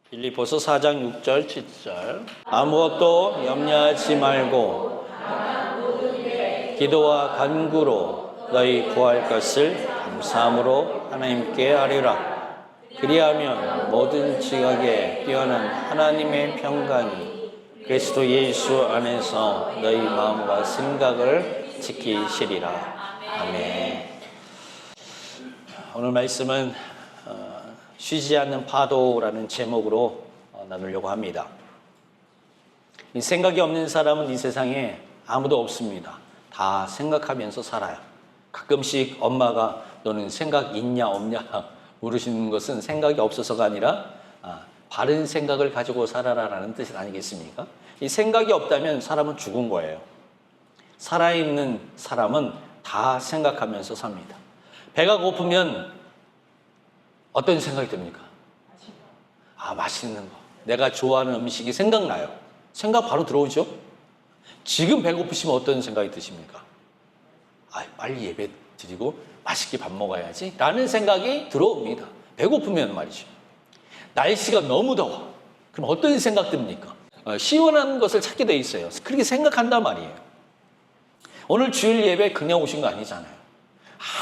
빌립보서 4장 6절 7절 아무것도 염려하지 말고 기도와 간구로 너희 구할 것을 감사함으로 하나님께 아뢰라. 그리하면 모든 지각에 뛰어난 하나님의 평강이 그리스도 예수 안에서 너희 마음과 생각을 지키시리라. 아멘. 오늘 말씀은 쉬지 않는 파도라는 제목으로 나누려고 합니다. 이 생각이 없는 사람은 이 세상에 아무도 없습니다. 다 생각하면서 살아요. 가끔씩 엄마가 너는 생각 있냐 없냐 물으시는 것은 생각이 없어서가 아니라 바른 생각을 가지고 살아라라는 뜻이 아니겠습니까? 이 생각이 없다면 사람은 죽은 거예요. 살아있는 사람은 다 생각하면서 삽니다. 배가 고프면 어떤 생각이 듭니까? 맛있는 거. 내가 좋아하는 음식이 생각나요. 생각 바로 들어오죠? 지금 배고프시면 어떤 생각이 드십니까? 빨리 예배 드리고 맛있게 밥 먹어야지 라는 생각이 들어옵니다. 배고프면 말이죠. 날씨가 너무 더워. 그럼 어떤 생각 듭니까? 시원한 것을 찾게 돼 있어요. 그렇게 생각한단 말이에요. 오늘 주일 예배 그냥 오신 거 아니잖아요.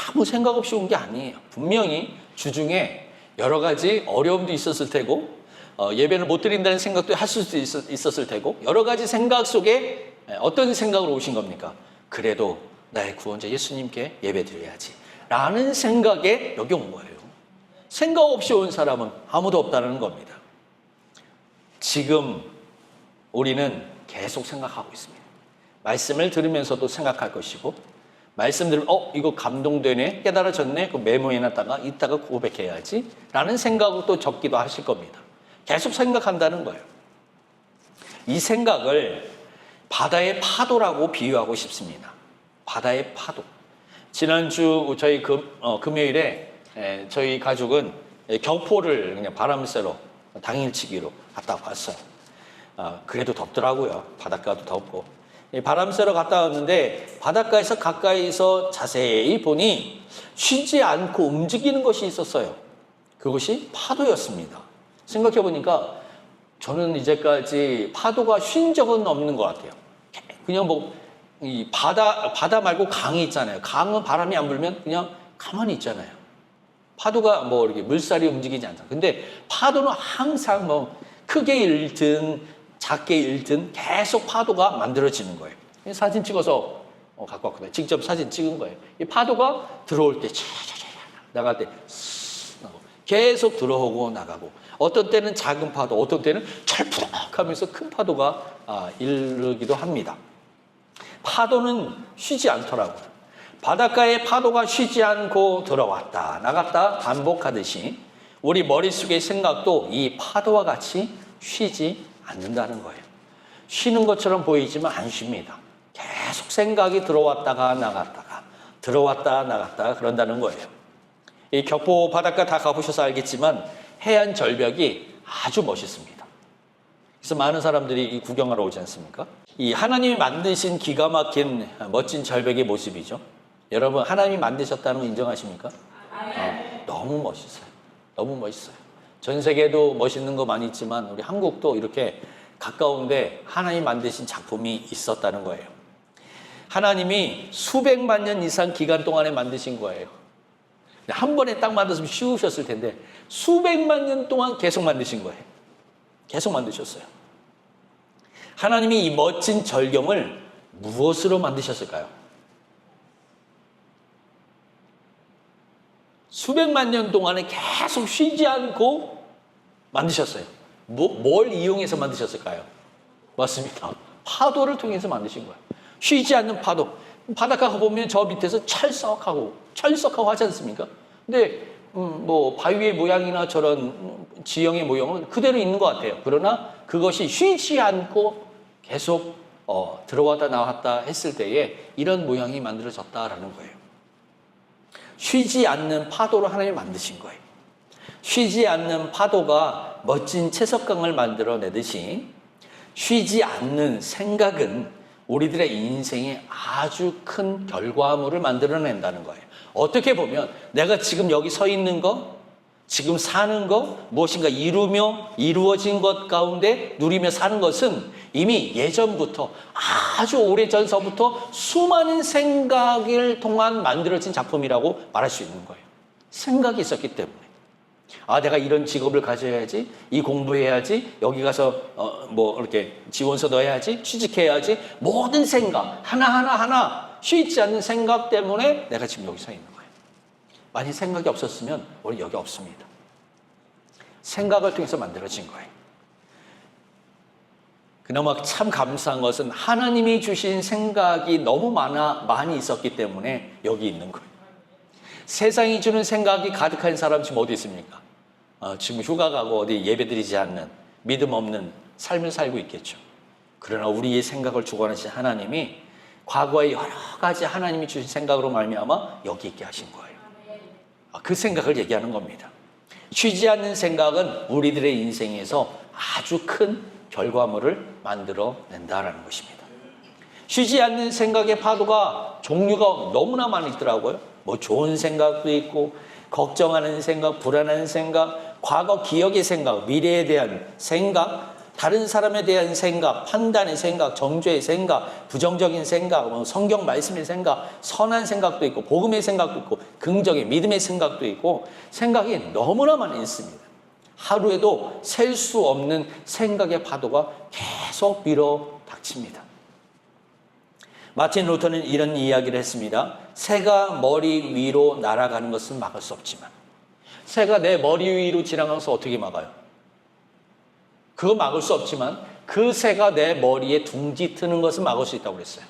아무 생각 없이 온 게 아니에요. 분명히 주중에 여러 가지 어려움도 있었을 테고 예배를 못 드린다는 생각도 할 수도 있었을 테고 여러 가지 생각 속에 어떤 생각으로 오신 겁니까? 그래도 나의 구원자 예수님께 예배 드려야지 라는 생각에 여기 온 거예요. 생각 없이 온 사람은 아무도 없다는 겁니다. 지금 우리는 계속 생각하고 있습니다. 말씀을 들으면서도 생각할 것이고 말씀 들으면 이거 감동되네, 깨달아졌네, 그 메모해놨다가 이따가 고백해야지 라는 생각을 또 적기도 하실 겁니다. 계속 생각한다는 거예요. 이 생각을 바다의 파도라고 비유하고 싶습니다. 바다의 파도. 지난주 저희 금요일에 저희 가족은 경포를 그냥 바람 쐬러 당일치기로 갔다 왔어요. 그래도 덥더라고요. 바닷가도 덥고. 바람 쐬러 갔다 왔는데 바닷가에서 가까이서 자세히 보니 쉬지 않고 움직이는 것이 있었어요. 그것이 파도였습니다. 생각해 보니까 저는 이제까지 파도가 쉰 적은 없는 것 같아요. 그냥 이 바다 말고 강이 있잖아요. 강은 바람이 안 불면 그냥 가만히 있잖아요. 파도가 이렇게 물살이 움직이지 않잖아요. 근데 파도는 항상 크게 일든 작게 일든 계속 파도가 만들어지는 거예요. 사진 찍어서 갖고 왔거든요. 직접 사진 찍은 거예요. 이 파도가 들어올 때 나갈 때 계속 들어오고 나가고 어떤 때는 작은 파도, 어떤 때는 철푸덕하면서 큰 파도가 이르기도 합니다. 파도는 쉬지 않더라고요. 바닷가에 파도가 쉬지 않고 들어왔다 나갔다 반복하듯이 우리 머릿속의 생각도 이 파도와 같이 쉬지 않는다는 거예요. 쉬는 것처럼 보이지만 안 쉽니다. 계속 생각이 들어왔다가 나갔다가 들어왔다 나갔다가 그런다는 거예요. 이 격포 바닷가 다 가보셔서 알겠지만 해안 절벽이 아주 멋있습니다. 그래서 많은 사람들이 이 구경하러 오지 않습니까? 이 하나님이 만드신 기가 막힌 멋진 절벽의 모습이죠. 여러분 하나님이 만드셨다는 거 인정하십니까? 너무 멋있어요. 너무 멋있어요. 전 세계도 멋있는 거 많이 있지만 우리 한국도 이렇게 가까운데 하나님 만드신 작품이 있었다는 거예요. 하나님이 수백만 년 이상 기간 동안에 만드신 거예요. 한 번에 딱 만들었으면 쉬우셨을 텐데 수백만 년 동안 계속 만드신 거예요. 계속 만드셨어요. 하나님이 이 멋진 절경을 무엇으로 만드셨을까요? 수백만 년 동안에 계속 쉬지 않고 만드셨어요. 뭘 이용해서 만드셨을까요? 맞습니다. 파도를 통해서 만드신 거예요. 쉬지 않는 파도. 바닷가 가보면 저 밑에서 철썩하고 하지 않습니까? 근데 바위의 모양이나 저런 지형의 모형은 그대로 있는 것 같아요. 그러나 그것이 쉬지 않고 계속 들어왔다 나왔다 했을 때에 이런 모양이 만들어졌다라는 거예요. 쉬지 않는 파도로 하나님이 만드신 거예요. 쉬지 않는 파도가 멋진 채석강을 만들어내듯이 쉬지 않는 생각은 우리들의 인생에 아주 큰 결과물을 만들어낸다는 거예요. 어떻게 보면 내가 지금 여기 서 있는 거 지금 사는 것, 무엇인가 이루며 이루어진 것 가운데 누리며 사는 것은 이미 예전부터 아주 오래전서부터 수많은 생각을 통한 만들어진 작품이라고 말할 수 있는 거예요. 생각이 있었기 때문에. 아, 내가 이런 직업을 가져야지, 이 공부해야지, 여기 가서 이렇게 지원서 넣어야지, 취직해야지, 모든 생각 하나 쉬지 않는 생각 때문에 내가 지금 여기 서 있는 거예요. 만약 생각이 없었으면 우리 여기 없습니다. 생각을 통해서 만들어진 거예요. 그나마 참 감사한 것은 하나님이 주신 생각이 너무 많이 있었기 때문에 여기 있는 거예요. 세상이 주는 생각이 가득한 사람 지금 어디 있습니까? 지금 휴가 가고 어디 예배드리지 않는 믿음 없는 삶을 살고 있겠죠. 그러나 우리의 생각을 주관하신 하나님이 과거에 여러 가지 하나님이 주신 생각으로 말미암아 여기 있게 하신 거예요. 그 생각을 얘기하는 겁니다. 쉬지 않는 생각은 우리들의 인생에서 아주 큰 결과물을 만들어낸다라는 것입니다. 쉬지 않는 생각의 파도가 종류가 너무나 많이 있더라고요. 좋은 생각도 있고, 걱정하는 생각, 불안한 생각, 과거 기억의 생각, 미래에 대한 생각, 다른 사람에 대한 생각, 판단의 생각, 정죄의 생각, 부정적인 생각, 성경 말씀의 생각, 선한 생각도 있고, 복음의 생각도 있고, 긍정의 믿음의 생각도 있고, 생각이 너무나 많이 있습니다. 하루에도 셀 수 없는 생각의 파도가 계속 밀어닥칩니다. 마틴 루터는 이런 이야기를 했습니다. 새가 머리 위로 날아가는 것은 막을 수 없지만, 새가 내 머리 위로 지나가서 어떻게 막아요? 그거 막을 수 없지만 그 새가 내 머리에 둥지 트는 것을 막을 수 있다고 그랬어요.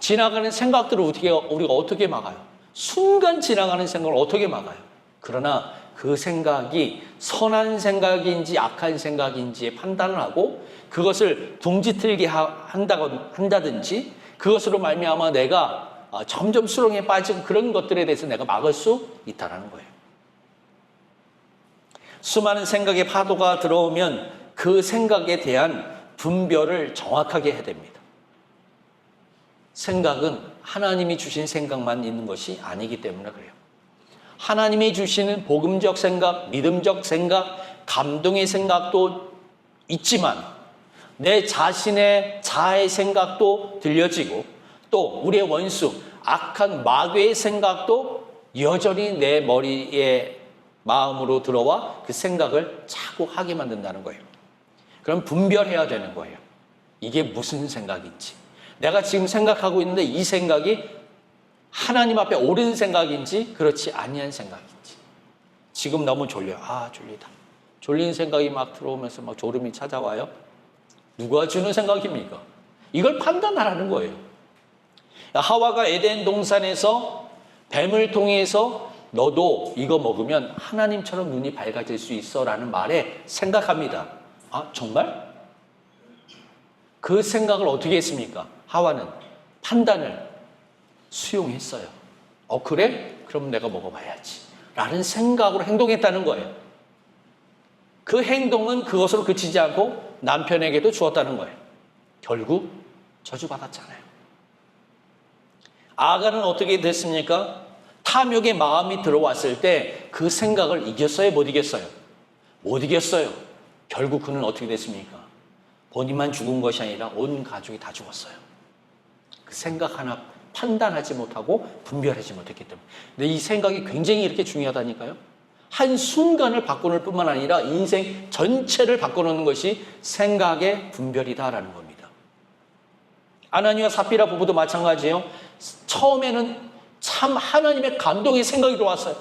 지나가는 생각들을 우리가 어떻게 막아요? 순간 지나가는 생각을 어떻게 막아요? 그러나 그 생각이 선한 생각인지 악한 생각인지에 판단을 하고 그것을 둥지 틀게 한다든지 그것으로 말미암아 내가 점점 수렁에 빠지고 그런 것들에 대해서 내가 막을 수 있다는 거예요. 수많은 생각의 파도가 들어오면 그 생각에 대한 분별을 정확하게 해야 됩니다. 생각은 하나님이 주신 생각만 있는 것이 아니기 때문에 그래요. 하나님이 주시는 복음적 생각, 믿음적 생각, 감동의 생각도 있지만 내 자신의 자아의 생각도 들려지고 또 우리의 원수, 악한 마귀의 생각도 여전히 내 머리에 마음으로 들어와 그 생각을 자꾸 하게 만든다는 거예요. 그럼 분별해야 되는 거예요. 이게 무슨 생각인지. 내가 지금 생각하고 있는데 이 생각이 하나님 앞에 옳은 생각인지 그렇지 아니한 생각인지. 지금 너무 졸려요. 졸리다. 졸린 생각이 막 들어오면서 막 졸음이 찾아와요. 누가 주는 생각입니까? 이걸 판단하라는 거예요. 하와가 에덴 동산에서 뱀을 통해서 너도 이거 먹으면 하나님처럼 눈이 밝아질 수 있어 라는 말에 생각합니다. 정말? 그 생각을 어떻게 했습니까? 하와는 판단을 수용했어요. 그래? 그럼 내가 먹어봐야지 라는 생각으로 행동했다는 거예요. 그 행동은 그것으로 그치지 않고 남편에게도 주었다는 거예요. 결국 저주받았잖아요. 아간은 어떻게 됐습니까? 탐욕의 마음이 들어왔을 때 그 생각을 이겼어요? 못 이겼어요? 못 이겼어요. 결국 그는 어떻게 됐습니까? 본인만 죽은 것이 아니라 온 가족이 다 죽었어요. 그 생각 하나 판단하지 못하고 분별하지 못했기 때문에. 근데 이 생각이 굉장히 이렇게 중요하다니까요. 한순간을 바꾸는 뿐만 아니라 인생 전체를 바꿔놓는 것이 생각의 분별이다라는 겁니다. 아나니와 삽비라 부부도 마찬가지예요. 처음에는 참 하나님의 감동의 생각이 들어왔어요.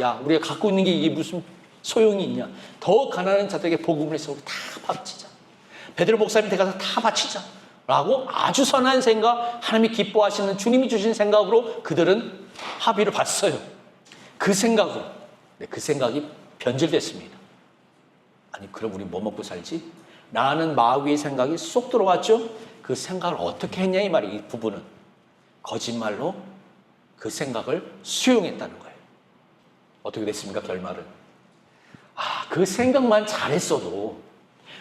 야, 우리가 갖고 있는 게 이게 무슨 소용이 있냐. 더 가난한 자들에게 복음을 해서 우리 다 바치자. 베드로 목사님한테 가서 다 바치자. 라고 아주 선한 생각, 하나님이 기뻐하시는 주님이 주신 생각으로 그들은 합의를 봤어요. 그 생각으로. 그 생각이 변질됐습니다. 아니, 그럼 우리 뭐 먹고 살지? 라는 마귀의 생각이 쏙 들어왔죠? 그 생각을 어떻게 했냐 이 말이에요. 이 부부는 거짓말로 그 생각을 수용했다는 거예요. 어떻게 됐습니까? 결말은. 그 생각만 잘했어도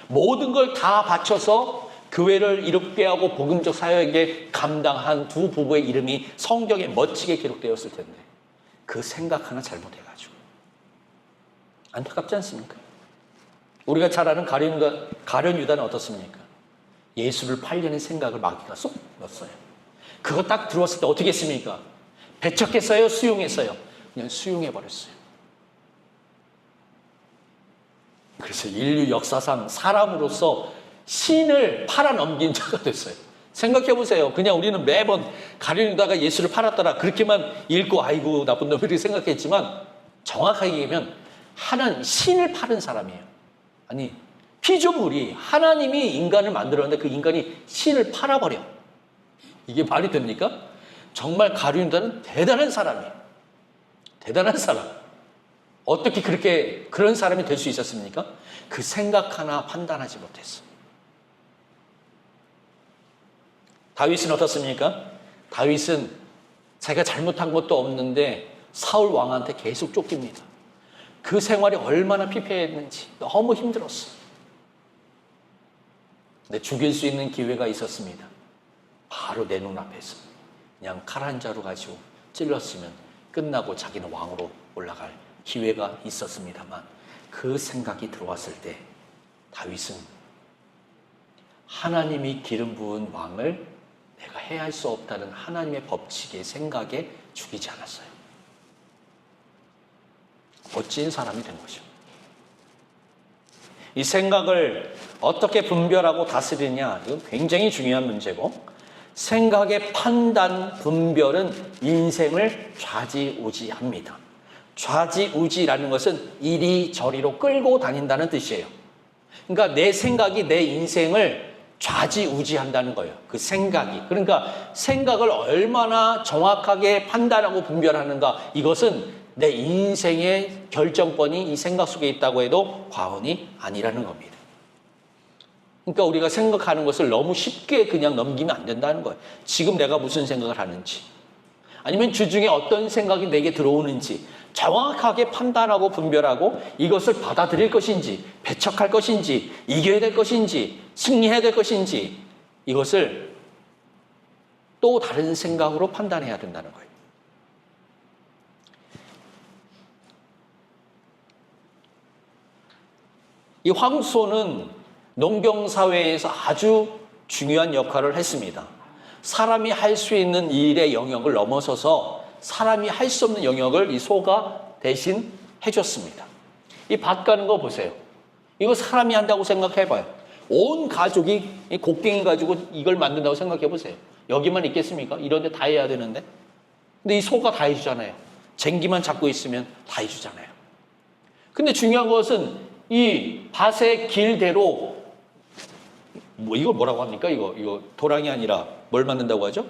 모든 걸 다 바쳐서 교회를 이롭게 하고 복음적 사역에 감당한 두 부부의 이름이 성경에 멋지게 기록되었을 텐데 그 생각 하나 잘못해가지고 안타깝지 않습니까? 우리가 잘 아는 가룟 유다는 어떻습니까? 예수를 팔려는 생각을 마귀가 쏙 넣었어요. 그거 딱 들어왔을 때 어떻게 했습니까? 배척했어요? 수용했어요? 그냥 수용해버렸어요. 그래서 인류 역사상 사람으로서 신을 팔아넘긴 자가 됐어요. 생각해보세요. 그냥 우리는 매번 가룟 유다가 예수를 팔았더라 그렇게만 읽고 아이고 나쁜 놈 이렇게 생각했지만 정확하게 얘기하면 하나님, 신을 파는 사람이에요. 아니, 피조물이 하나님이 인간을 만들었는데 그 인간이 신을 팔아버려. 이게 말이 됩니까? 정말 가룟 유다는 대단한 사람이에요. 대단한 사람. 어떻게 그런 사람이 될 수 있었습니까? 그 생각 하나 판단하지 못했어. 다윗은 어떻습니까? 다윗은 자기가 잘못한 것도 없는데 사울 왕한테 계속 쫓깁니다. 그 생활이 얼마나 피폐했는지 너무 힘들었어. 근데 죽일 수 있는 기회가 있었습니다. 바로 내 눈앞에서 그냥 칼 한 자루 가지고 찔렀으면 끝나고 자기는 왕으로 올라갈 기회가 있었습니다만 그 생각이 들어왔을 때 다윗은 하나님이 기름 부은 왕을 내가 해할 수 없다는 하나님의 법칙의 생각에 죽이지 않았어요. 멋진 사람이 된 거죠. 이 생각을 어떻게 분별하고 다스리냐, 이건 굉장히 중요한 문제고, 생각의 판단, 분별은 인생을 좌지우지합니다. 좌지우지라는 것은 이리저리로 끌고 다닌다는 뜻이에요. 그러니까 내 생각이 내 인생을 좌지우지한다는 거예요. 그 생각이. 그러니까 생각을 얼마나 정확하게 판단하고 분별하는가, 이것은 내 인생의 결정권이 이 생각 속에 있다고 해도 과언이 아니라는 겁니다. 그러니까 우리가 생각하는 것을 너무 쉽게 그냥 넘기면 안 된다는 거예요. 지금 내가 무슨 생각을 하는지, 아니면 주중에 어떤 생각이 내게 들어오는지 정확하게 판단하고 분별하고 이것을 받아들일 것인지, 배척할 것인지, 이겨야 될 것인지, 승리해야 될 것인지, 이것을 또 다른 생각으로 판단해야 된다는 거예요. 이 황소는 농경사회에서 아주 중요한 역할을 했습니다. 사람이 할 수 있는 일의 영역을 넘어서서 사람이 할 수 없는 영역을 이 소가 대신 해줬습니다. 이 밭 가는 거 보세요. 이거 사람이 한다고 생각해봐요. 온 가족이 이 곡괭이 가지고 이걸 만든다고 생각해보세요. 여기만 있겠습니까? 이런 데 다 해야 되는데. 근데 이 소가 다 해주잖아요. 쟁기만 잡고 있으면 다 해주잖아요. 근데 중요한 것은 이 밭의 길대로, 이걸 뭐라고 합니까? 이거 도랑이 아니라 뭘 만든다고 하죠?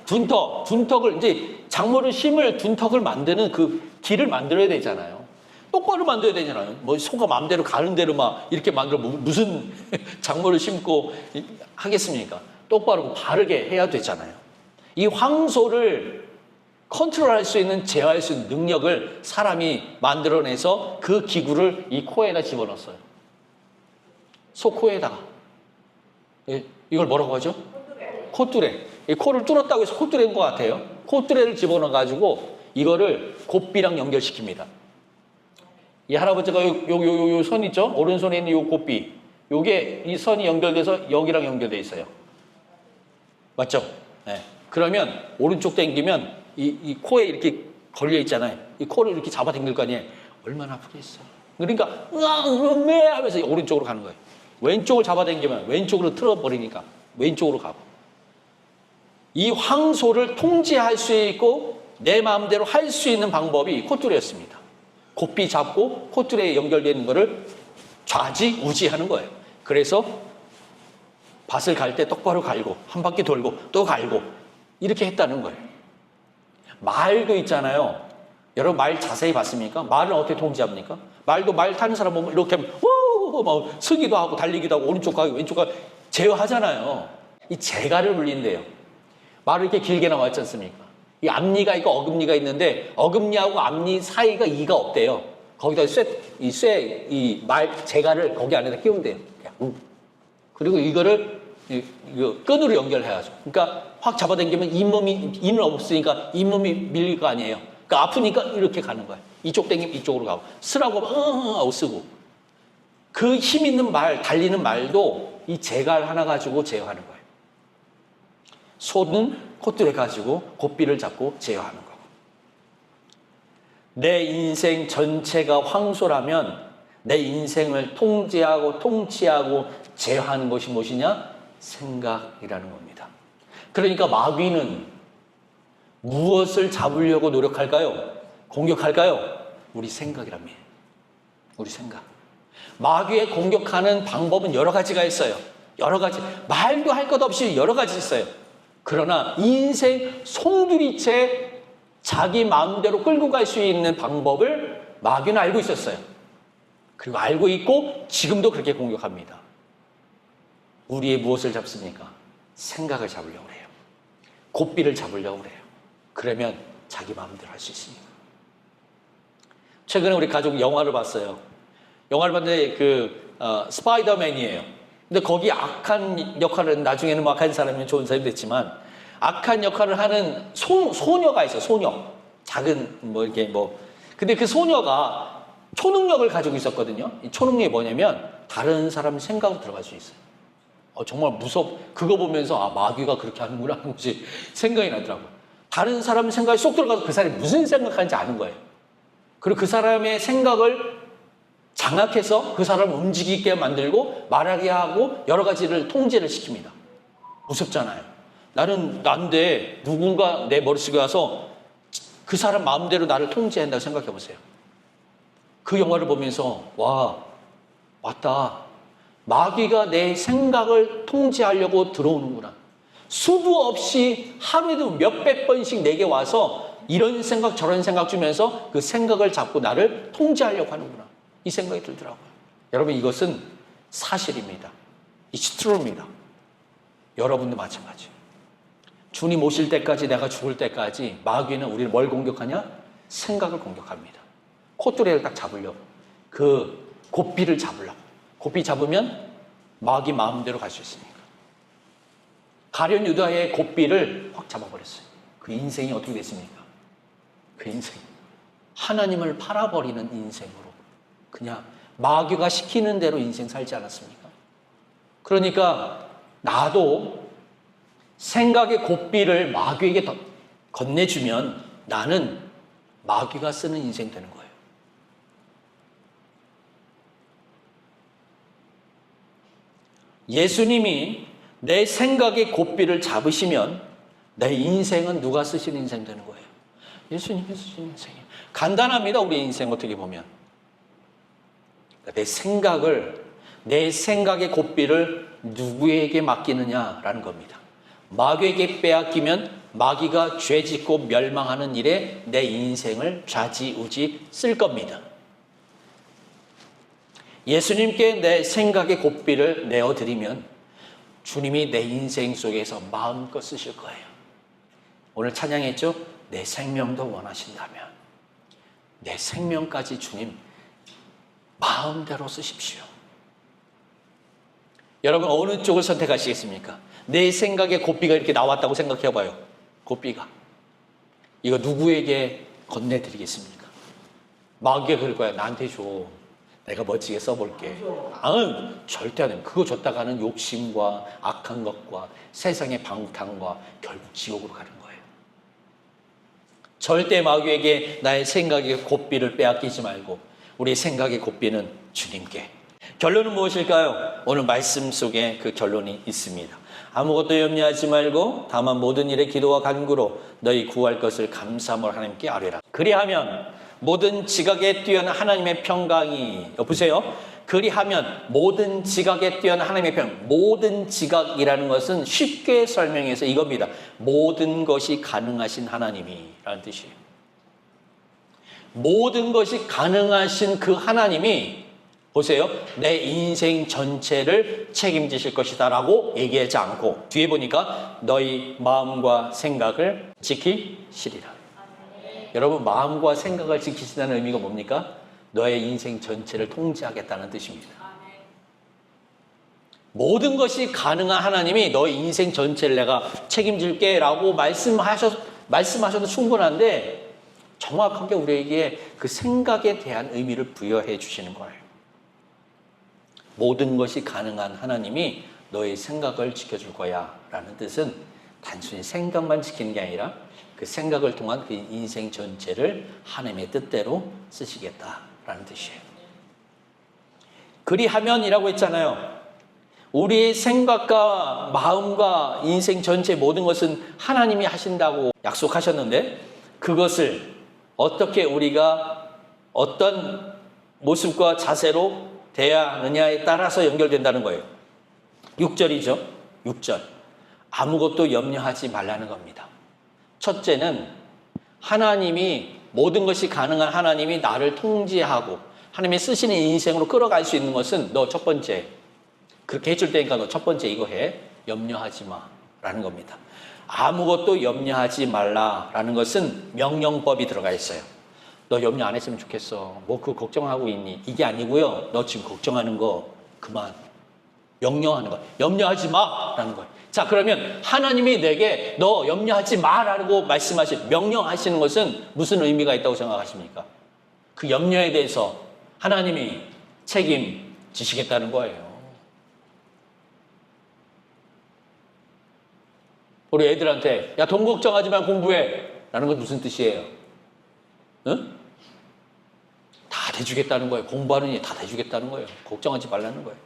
둔턱을, 이제 작물을 심을 둔턱을 만드는 그 길을 만들어야 되잖아요. 똑바로 만들어야 되잖아요. 뭐 소가 마음대로 가는 대로 막 이렇게 만들어 무슨 작물을 심고 하겠습니까? 똑바로 바르게 해야 되잖아요. 이 황소를 컨트롤할 수 있는, 제어할 수 있는 능력을 사람이 만들어내서 그 기구를 이 코에다 집어넣었어요. 소 코에다가. 이걸 뭐라고 하죠? 콧뚜레. 이 코를 뚫었다고 해서 콧뚜레인 것 같아요. 콧뚜레를 집어넣어가지고 이거를 고삐랑 연결시킵니다. 이 할아버지가 요 선 있죠? 오른손에 있는 요 고삐. 요게 이 선이 연결돼서 여기랑 연결돼 있어요. 맞죠? 네. 그러면 오른쪽 당기면 이 코에 이렇게 걸려 있잖아요. 이 코를 이렇게 잡아 당길 거 아니에요. 얼마나 아프겠어. 그러니까 왜 하면서 오른쪽으로 가는 거예요. 왼쪽을 잡아 당기면 왼쪽으로 틀어버리니까 왼쪽으로 가고. 이 황소를 통제할 수 있고 내 마음대로 할 수 있는 방법이 콧뚜레였습니다. 고삐 잡고 콧뚜레에 연결되는 거를 좌지우지하는 거예요. 그래서 밭을 갈 때 똑바로 갈고 한 바퀴 돌고 또 갈고 이렇게 했다는 거예요. 말도 있잖아요. 여러분 말 자세히 봤습니까? 말은 어떻게 통제합니까? 말도 말 타는 사람 보면 이렇게 하면 막 서기도 하고 달리기도 하고 오른쪽 가고 왼쪽 가고 제어하잖아요. 이 재갈을 울린대요. 말을 이렇게 길게 나왔지 않습니까? 이 앞니가 있고 어금니가 있는데 어금니하고 앞니 사이가 이가 없대요. 거기다 이 말 재갈을 거기 안에다 끼운대요. 그리고 이거를 끈으로 연결해야죠. 그러니까 확 잡아당기면 이는 없으니까 잇몸이 밀릴 거 아니에요. 그러니까 아프니까 이렇게 가는 거예요. 이쪽 땡기면 이쪽으로 가고, 쓰라고 하면 하고 쓰고. 그 힘 있는 말, 달리는 말도 이 제갈 하나 가지고 제어하는 거예요. 소는 콧줄에 가지고 고삐를 잡고 제어하는 거고. 내 인생 전체가 황소라면 내 인생을 통제하고 통치하고 제어하는 것이 무엇이냐? 생각이라는 겁니다. 그러니까 마귀는 무엇을 잡으려고 노력할까요? 공격할까요? 우리 생각이랍니다. 우리 생각. 마귀에 공격하는 방법은 여러 가지가 있어요. 여러 가지. 말도 할 것 없이 여러 가지 있어요. 그러나 인생 송두리째 자기 마음대로 끌고 갈 수 있는 방법을 마귀는 알고 있었어요. 그리고 알고 있고 지금도 그렇게 공격합니다. 우리의 무엇을 잡습니까? 생각을 잡으려고 그래요. 고삐를 잡으려고 그래요. 그러면 자기 마음대로 할 수 있습니다. 최근에 우리 가족 영화를 봤어요. 영화를 봤는데 스파이더맨이에요. 근데 거기 악한 역할을, 나중에는 뭐 악한 사람이면 좋은 사람이 됐지만, 악한 역할을 하는 소녀가 있어요. 소녀. 작은 근데 그 소녀가 초능력을 가지고 있었거든요. 이 초능력이 뭐냐면 다른 사람 생각으로 들어갈 수 있어요. 정말 그거 보면서 마귀가 그렇게 하는구나 하는 것이 생각이 나더라고요. 다른 사람 생각에 쏙 들어가서 그 사람이 무슨 생각하는지 아는 거예요. 그리고 그 사람의 생각을 장악해서 그 사람을 움직이게 만들고 말하게 하고 여러 가지를 통제를 시킵니다. 무섭잖아요. 난데 누군가 내 머릿속에 와서 그 사람 마음대로 나를 통제한다고 생각해 보세요. 그 영화를 보면서 왔다. 마귀가 내 생각을 통제하려고 들어오는구나. 수도 없이 하루에도 몇백 번씩 내게 와서 이런 생각 저런 생각 주면서 그 생각을 잡고 나를 통제하려고 하는구나. 이 생각이 들더라고요. 여러분, 이것은 사실입니다. It's true입니다. 여러분도 마찬가지예요. 주님 오실 때까지, 내가 죽을 때까지 마귀는 우리를 뭘 공격하냐? 생각을 공격합니다. 콧뚜레를 딱 잡으려고. 그 고삐를 잡으려고. 고삐 잡으면 마귀 마음대로 갈 수 있으니까. 가룟 유다의 고삐를 확 잡아버렸어요. 그 인생이 어떻게 됐습니까? 그 인생. 하나님을 팔아버리는 인생으로. 그냥 마귀가 시키는 대로 인생 살지 않았습니까? 그러니까 나도 생각의 고삐를 마귀에게 건네주면 나는 마귀가 쓰는 인생 되는 거예요. 예수님이 내 생각의 고삐를 잡으시면 내 인생은 누가 쓰시는 인생 되는 거예요? 예수님이 쓰시는 인생이에요. 간단합니다. 우리 인생 어떻게 보면. 내 생각의 고삐를 누구에게 맡기느냐라는 겁니다. 마귀에게 빼앗기면 마귀가 죄짓고 멸망하는 일에 내 인생을 좌지우지 쓸 겁니다. 예수님께 내 생각의 고삐를 내어드리면 주님이 내 인생 속에서 마음껏 쓰실 거예요. 오늘 찬양했죠? 내 생명도 원하신다면 내 생명까지 주님 마음대로 쓰십시오. 여러분, 어느 쪽을 선택하시겠습니까? 내 생각에 고삐가 이렇게 나왔다고 생각해봐요. 고삐가. 이거 누구에게 건네드리겠습니까? 마귀가 그럴 거야. 나한테 줘. 내가 멋지게 써볼게. 절대 안 해. 그거 줬다가는 욕심과 악한 것과 세상의 방탕과 결국 지옥으로 가는 거예요. 절대 마귀에게 나의 생각의 고삐를 빼앗기지 말고 우리 생각의 고삐는 주님께. 결론은 무엇일까요? 오늘 말씀 속에 그 결론이 있습니다. 아무것도 염려하지 말고 다만 모든 일에 기도와 간구로 너희 구할 것을 감사함으로 하나님께 아뢰라. 그리하면 모든 지각에 뛰어난 하나님의 평강이, 보세요. 그리하면 모든 지각에 뛰어난 하나님의 평강. 모든 지각이라는 것은 쉽게 설명해서 이겁니다. 모든 것이 가능하신 하나님이라는 뜻이에요. 모든 것이 가능하신 그 하나님이, 보세요. 내 인생 전체를 책임지실 것이다 라고 얘기하지 않고 뒤에 보니까 너희 마음과 생각을 지키시리라. 여러분, 마음과 생각을 지키신다는 의미가 뭡니까? 너의 인생 전체를 통제하겠다는 뜻입니다. 모든 것이 가능한 하나님이 너의 인생 전체를 내가 책임질게 라고 말씀하셔도 충분한데 정확하게 우리에게 그 생각에 대한 의미를 부여해 주시는 거예요. 모든 것이 가능한 하나님이 너의 생각을 지켜줄 거야 라는 뜻은 단순히 생각만 지키는 게 아니라 그 생각을 통한 그 인생 전체를 하나님의 뜻대로 쓰시겠다라는 뜻이에요. 그리하면이라고 했잖아요. 우리의 생각과 마음과 인생 전체 모든 것은 하나님이 하신다고 약속하셨는데 그것을 어떻게 우리가 어떤 모습과 자세로 돼야 하느냐에 따라서 연결된다는 거예요. 6절이죠. 6절. 아무것도 염려하지 말라는 겁니다. 첫째는 하나님이 모든 것이 가능한 하나님이 나를 통제하고 하나님이 쓰시는 인생으로 끌어갈 수 있는 것은 너 첫 번째 그렇게 해줄 테니까 너 첫 번째 이거 해. 염려하지 마라는 겁니다. 아무것도 염려하지 말라라는 것은 명령법이 들어가 있어요. 너 염려 안 했으면 좋겠어. 뭐 그거 걱정하고 있니? 이게 아니고요. 너 지금 걱정하는 거 그만. 명령하는 거예요. 염려하지 마라는 거예요. 자, 그러면 하나님이 내게 너 염려하지 마라고 명령하시는 것은 무슨 의미가 있다고 생각하십니까? 그 염려에 대해서 하나님이 책임지시겠다는 거예요. 우리 애들한테 야, 돈 걱정하지 말고 공부해 라는 건 무슨 뜻이에요? 응? 다 대주겠다는 거예요. 공부하는 일 다 대주겠다는 거예요. 걱정하지 말라는 거예요.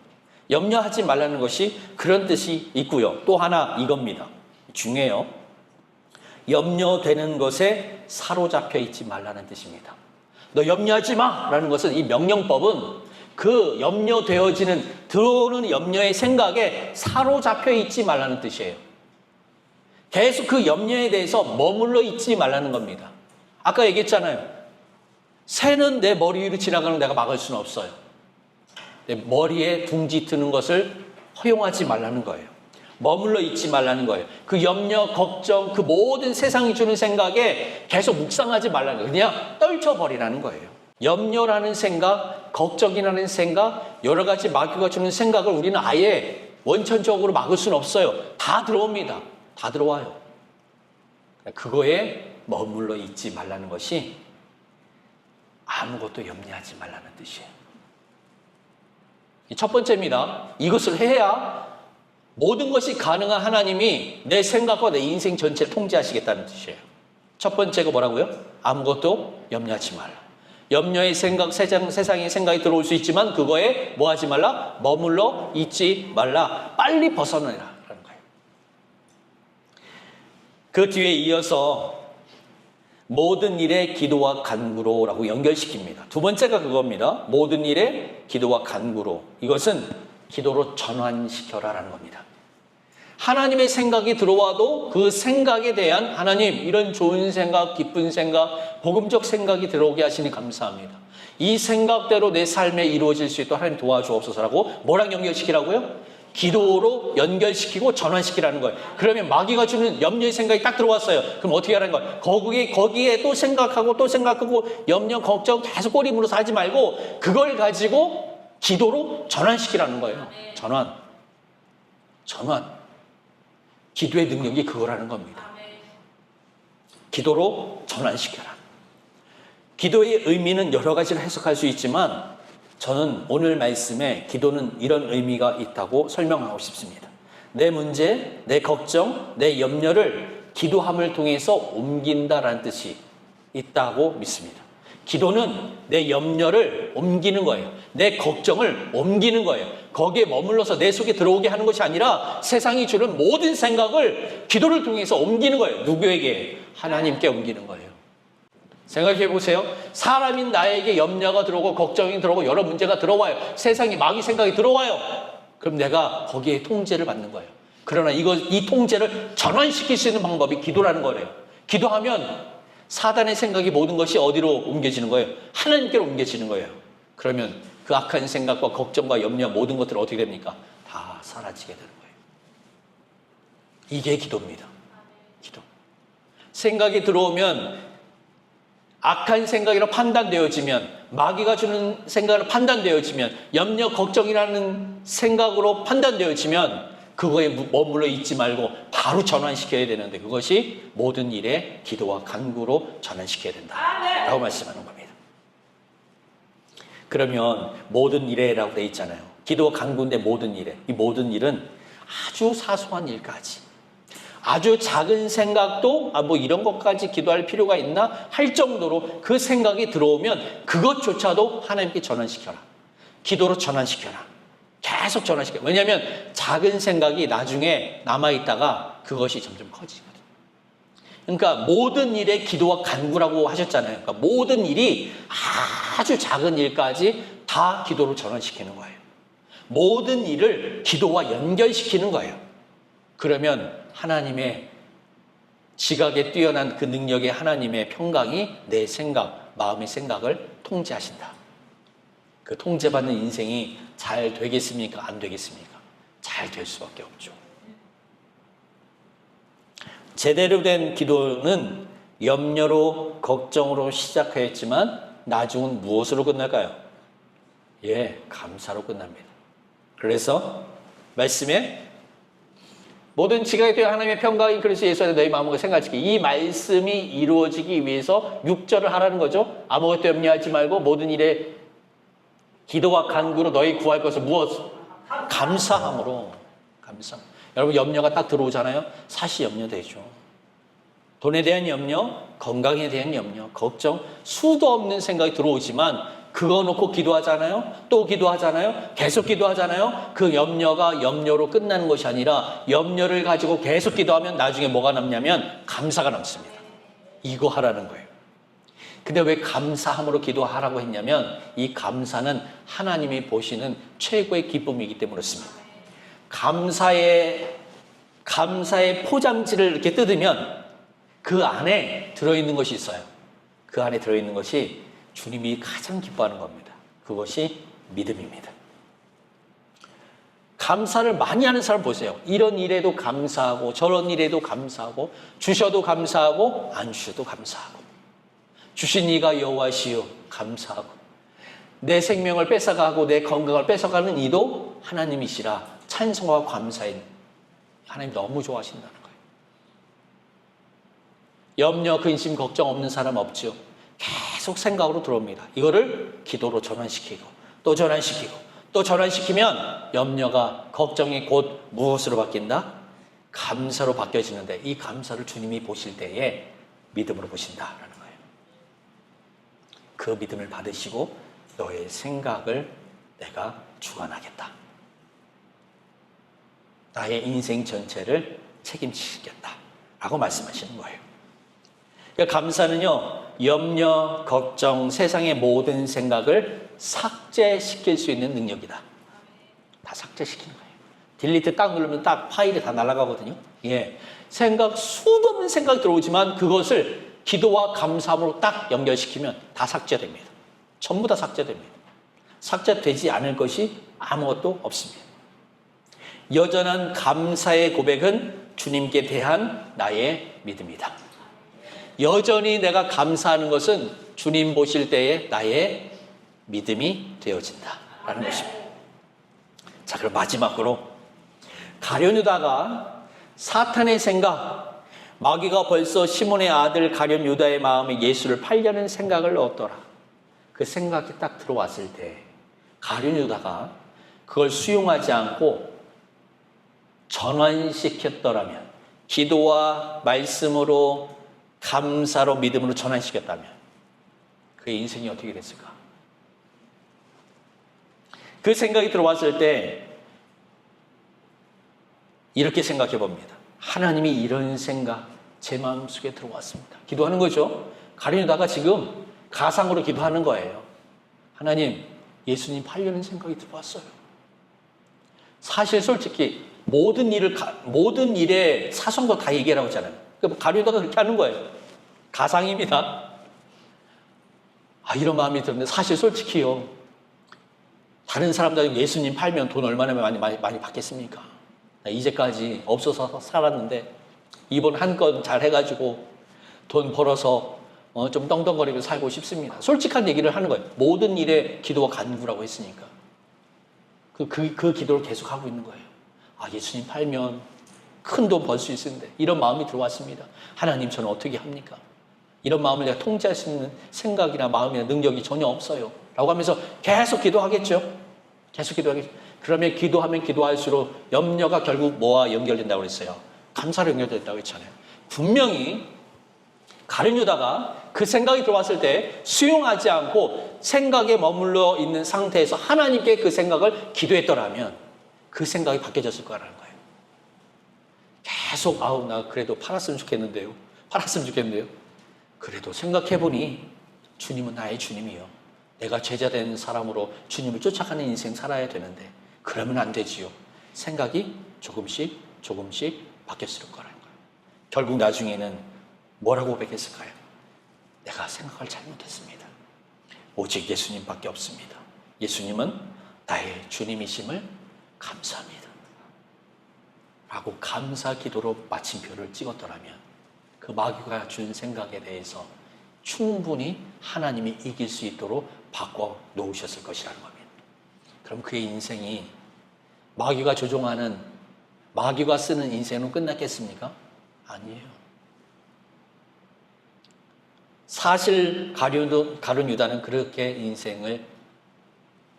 염려하지 말라는 것이 그런 뜻이 있고요. 또 하나 이겁니다. 중요해요. 염려되는 것에 사로잡혀 있지 말라는 뜻입니다. 너 염려하지 마라는 것은 이 명령법은 그 염려되어지는 들어오는 염려의 생각에 사로잡혀 있지 말라는 뜻이에요. 계속 그 염려에 대해서 머물러 있지 말라는 겁니다. 아까 얘기했잖아요. 새는 내 머리 위로 지나가는 걸 내가 막을 수는 없어요. 내 머리에 둥지 트는 것을 허용하지 말라는 거예요. 머물러 있지 말라는 거예요. 그 염려, 걱정, 그 모든 세상이 주는 생각에 계속 묵상하지 말라는 거예요. 그냥 떨쳐버리라는 거예요. 염려라는 생각, 걱정이라는 생각, 여러 가지 마귀가 주는 생각을 우리는 아예 원천적으로 막을 수는 없어요. 다 들어옵니다. 다 들어와요. 그거에 머물러 있지 말라는 것이 아무것도 염려하지 말라는 뜻이에요. 첫 번째입니다. 이것을 해야 모든 것이 가능한 하나님이 내 생각과 내 인생 전체를 통제하시겠다는 뜻이에요. 첫 번째가 뭐라고요? 아무것도 염려하지 말라. 염려의 생각, 세상의 생각이 들어올 수 있지만 그거에 뭐 하지 말라? 머물러 있지 말라. 빨리 벗어나라는 거예요. 그 뒤에 이어서 모든 일에 기도와 간구로라고 연결시킵니다. 두 번째가 그겁니다. 모든 일에 기도와 간구로. 이것은 기도로 전환시켜라라는 겁니다. 하나님의 생각이 들어와도 그 생각에 대한 하나님 이런 좋은 생각, 기쁜 생각, 복음적 생각이 들어오게 하시니 감사합니다. 이 생각대로 내 삶에 이루어질 수 있도록 하나님 도와주옵소서라고 뭐랑 연결시키라고요? 기도로 연결시키고 전환시키라는 거예요. 그러면 마귀가 주는 염려의 생각이 딱 들어왔어요. 그럼 어떻게 하라는 거예요? 거기에 또 생각하고 또 생각하고 염려, 걱정 계속 꼬리 물어서 하지 말고 그걸 가지고 기도로 전환시키라는 거예요. 전환. 기도의 능력이 그거라는 겁니다. 기도로 전환시켜라. 기도의 의미는 여러 가지로 해석할 수 있지만 저는 오늘 말씀에 기도는 이런 의미가 있다고 설명하고 싶습니다. 내 문제, 내 걱정, 내 염려를 기도함을 통해서 옮긴다라는 뜻이 있다고 믿습니다. 기도는 내 염려를 옮기는 거예요. 내 걱정을 옮기는 거예요. 거기에 머물러서 내 속에 들어오게 하는 것이 아니라 세상이 주는 모든 생각을 기도를 통해서 옮기는 거예요. 누구에게? 하나님께 옮기는 거예요. 생각해 보세요. 사람인 나에게 염려가 들어오고 걱정이 들어오고 여러 문제가 들어와요. 세상에 마귀 생각이 들어와요. 그럼 내가 거기에 통제를 받는 거예요. 그러나 이 통제를 전환시킬 수 있는 방법이 기도라는 거예요. 기도하면 사단의 생각이 모든 것이 어디로 옮겨지는 거예요? 하나님께로 옮겨지는 거예요. 그러면 그 악한 생각과 걱정과 염려 모든 것들은 어떻게 됩니까? 다 사라지게 되는 거예요. 이게 기도입니다. 기도. 생각이 들어오면 악한 생각이라 판단되어지면 마귀가 주는 생각으로 판단되어지면 염려, 걱정이라는 생각으로 판단되어지면 그거에 머물러 있지 말고 바로 전환시켜야 되는데 그것이 모든 일에 기도와 간구로 전환시켜야 된다라고 말씀하는 겁니다. 그러면 모든 일에라고 돼 있잖아요. 기도와 간구인데 모든 일에. 이 모든 일은 아주 사소한 일까지, 아주 작은 생각도 뭐 이런 것까지 기도할 필요가 있나 할 정도로 그 생각이 들어오면 그것조차도 하나님께 전환시켜라. 기도로 전환시켜라. 계속 전환시켜. 왜냐하면 작은 생각이 나중에 남아있다가 그것이 점점 커지거든요. 그러니까 모든 일에 기도와 간구라고 하셨잖아요. 그러니까 모든 일이 아주 작은 일까지 다 기도로 전환시키는 거예요. 모든 일을 기도와 연결시키는 거예요. 그러면 하나님의 지각에 뛰어난 그 능력의 하나님의 평강이 내 생각, 마음의 생각을 통제하신다. 그 통제받는 인생이 잘 되겠습니까? 안 되겠습니까? 잘 될 수밖에 없죠. 제대로 된 기도는 염려로, 걱정으로 시작하였지만 나중은 무엇으로 끝날까요? 감사로 끝납니다. 그래서 말씀에 모든 지각에 대한 하나님의 평강이 그리스도 예수 안에 너희 마음과 생각하시기, 이 말씀이 이루어지기 위해서 6절을 하라는 거죠. 아무것도 염려하지 말고 모든 일에 기도와 간구로 너희 구할 것을 무엇? 감사함으로. 감사. 여러분 염려가 딱 들어오잖아요. 사실 염려되죠. 돈에 대한 염려, 건강에 대한 염려, 걱정, 수도 없는 생각이 들어오지만 그거 놓고 기도하잖아요. 또 기도하잖아요. 계속 기도하잖아요. 그 염려가 염려로 끝나는 것이 아니라 염려를 가지고 계속 기도하면 나중에 뭐가 남냐면 감사가 남습니다. 이거 하라는 거예요. 근데 왜 감사함으로 기도하라고 했냐면 이 감사는 하나님이 보시는 최고의 기쁨이기 때문에 그렇습니다. 감사의 포장지를 이렇게 뜯으면 그 안에 들어있는 것이 있어요. 그 안에 들어있는 것이 주님이 가장 기뻐하는 겁니다. 그것이 믿음입니다. 감사를 많이 하는 사람 보세요. 이런 일에도 감사하고 저런 일에도 감사하고 주셔도 감사하고 안 주셔도 감사하고 주신 이가 여호와시요 감사하고 내 생명을 뺏어가고 내 건강을 뺏어가는 이도 하나님이시라 찬송과 감사인 하나님 너무 좋아하신다는 거예요. 염려, 근심, 걱정 없는 사람 없죠. 계속 생각으로 들어옵니다. 이거를 기도로 전환시키고 또 전환시키고 또 전환시키면 염려가 걱정이 곧 무엇으로 바뀐다? 감사로 바뀌어지는데 이 감사를 주님이 보실 때에 믿음으로 보신다라는 거예요. 그 믿음을 받으시고 너의 생각을 내가 주관하겠다. 나의 인생 전체를 책임지겠다라고 말씀하시는 거예요. 그러니까 감사는요, 염려, 걱정, 세상의 모든 생각을 삭제시킬 수 있는 능력이다. 다 삭제시키는 거예요. 딜리트 딱 누르면 딱 파일이 다 날아가거든요. 생각, 수도 없는 생각이 들어오지만 그것을 기도와 감사함으로 딱 연결시키면 다 삭제됩니다. 전부 다 삭제됩니다. 삭제되지 않을 것이 아무것도 없습니다. 여전한 감사의 고백은 주님께 대한 나의 믿음이다. 여전히 내가 감사하는 것은 주님 보실 때에 나의 믿음이 되어진다라는 것입니다. 자, 그럼 마지막으로 가룟 유다가 사탄의 생각, 마귀가 벌써 시몬의 아들 가룟 유다의 마음에 예수를 팔려는 생각을 넣었더라. 그 생각이 딱 들어왔을 때 가룟 유다가 그걸 수용하지 않고 전환시켰더라면, 기도와 말씀으로 감사로 믿음으로 전환시켰다면 그의 인생이 어떻게 됐을까? 그 생각이 들어왔을 때 이렇게 생각해 봅니다. 하나님이 이런 생각 제 마음속에 들어왔습니다. 기도하는 거죠. 가룟 유다가 지금 가상으로 기도하는 거예요. 하나님, 예수님 팔려는 생각이 들어왔어요. 사실 솔직히 모든 일의 사성도 다 얘기하라고 했잖아요. 가룟 유다가 그렇게 하는 거예요. 가상입니다. 이런 마음이 드는데 사실 솔직히요. 다른 사람들 예수님 팔면 돈 얼마나 많이 받겠습니까? 이제까지 없어서 살았는데 이번 한 건 잘 해가지고 돈 벌어서 좀 떵떵거리고 살고 싶습니다. 솔직한 얘기를 하는 거예요. 모든 일에 기도와 간구라고 했으니까. 그 기도를 계속 하고 있는 거예요. 아, 예수님 팔면 큰 돈 벌 수 있는데 이런 마음이 들어왔습니다. 하나님, 저는 어떻게 합니까? 이런 마음을 내가 통제할 수 있는 생각이나 마음이나 능력이 전혀 없어요 라고 하면서 계속 기도하겠죠. 계속 기도하겠죠. 그러면 기도하면 기도할수록 염려가 결국 뭐와 연결된다고 그랬어요? 감사로 연결된다고 했잖아요. 분명히 가룟 유다가 그 생각이 들어왔을 때 수용하지 않고 생각에 머물러 있는 상태에서 하나님께 그 생각을 기도했더라면 그 생각이 바뀌어졌을 거라는 거예요. 계속 아우, 나 그래도 팔았으면 좋겠는데요. 팔았으면 좋겠는데요. 그래도 생각해보니 주님은 나의 주님이요. 내가 제자된 사람으로 주님을 쫓아가는 인생 살아야 되는데 그러면 안 되지요. 생각이 조금씩 바뀌었을 거라는 거예요. 결국 나중에는 뭐라고 고백했을까요? 내가 생각을 잘못했습니다. 오직 예수님밖에 없습니다. 예수님은 나의 주님이심을 감사합니다. 라고 감사 기도로 마침표를 찍었더라면 그 마귀가 준 생각에 대해서 충분히 하나님이 이길 수 있도록 바꿔 놓으셨을 것이라는 겁니다. 그럼 그의 인생이 마귀가 조종하는, 마귀가 쓰는 인생은 끝났겠습니까? 아니에요. 사실 가룟 유다는 그렇게 인생을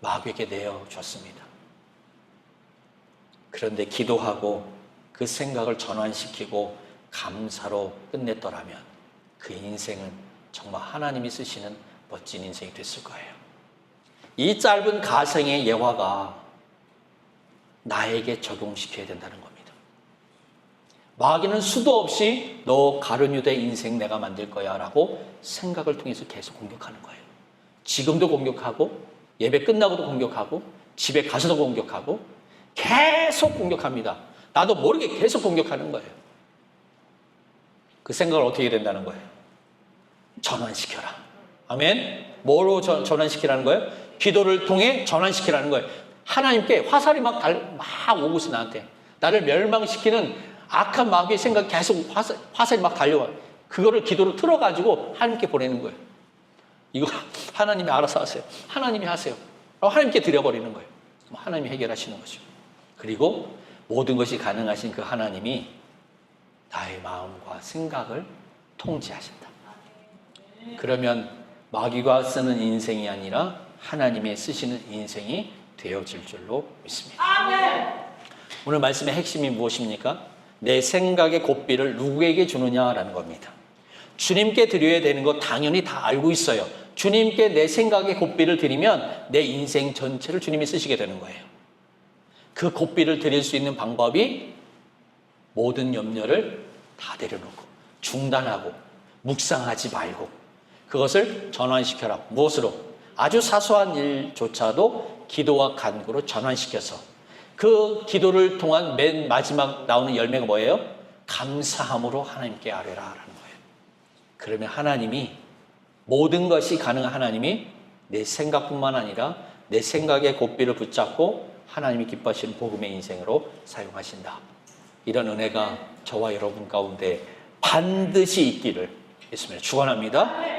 마귀에게 내어줬습니다. 그런데 기도하고 그 생각을 전환시키고 감사로 끝냈더라면 그 인생은 정말 하나님이 쓰시는 멋진 인생이 됐을 거예요. 이 짧은 가생의 예화가 나에게 적용시켜야 된다는 겁니다. 마귀는 수도 없이 너 가룟 유다의 인생 내가 만들 거야 라고 생각을 통해서 계속 공격하는 거예요. 지금도 공격하고 예배 끝나고도 공격하고 집에 가서도 공격하고 계속 공격합니다. 나도 모르게 계속 공격하는 거예요. 그 생각을 어떻게 해야 된다는 거예요? 전환시켜라. 아멘. 뭐로 전환시키라는 거예요? 기도를 통해 전환시키라는 거예요. 하나님께 화살이 막 오고 있어. 나한테 나를 멸망시키는 악한 마귀의 생각이 계속 화살이 막 달려와요. 그거를 기도로 틀어가지고 하나님께 보내는 거예요. 이거 하나님이 알아서 하세요. 하나님이 하세요. 하나님께 드려버리는 거예요. 하나님이 해결하시는 거죠. 그리고 모든 것이 가능하신 그 하나님이 나의 마음과 생각을 통제하신다. 그러면 마귀가 쓰는 인생이 아니라 하나님의 쓰시는 인생이 되어질 줄로 믿습니다. 아멘. 오늘 말씀의 핵심이 무엇입니까? 내 생각의 고삐를 누구에게 주느냐라는 겁니다. 주님께 드려야 되는 거 당연히 다 알고 있어요. 주님께 내 생각의 고삐를 드리면 내 인생 전체를 주님이 쓰시게 되는 거예요. 그 고삐를 드릴 수 있는 방법이 모든 염려를 다 내려놓고 중단하고 묵상하지 말고 그것을 전환시켜라. 무엇으로? 아주 사소한 일조차도 기도와 간구로 전환시켜서 그 기도를 통한 맨 마지막 나오는 열매가 뭐예요? 감사함으로 하나님께 아뢰라 라는 거예요. 그러면 하나님이 모든 것이 가능한 하나님이 내 생각뿐만 아니라 내 생각의 고삐를 붙잡고 하나님이 기뻐하시는 복음의 인생으로 사용하신다. 이런 은혜가 저와 여러분 가운데 반드시 있기를 예수님을 축원합니다.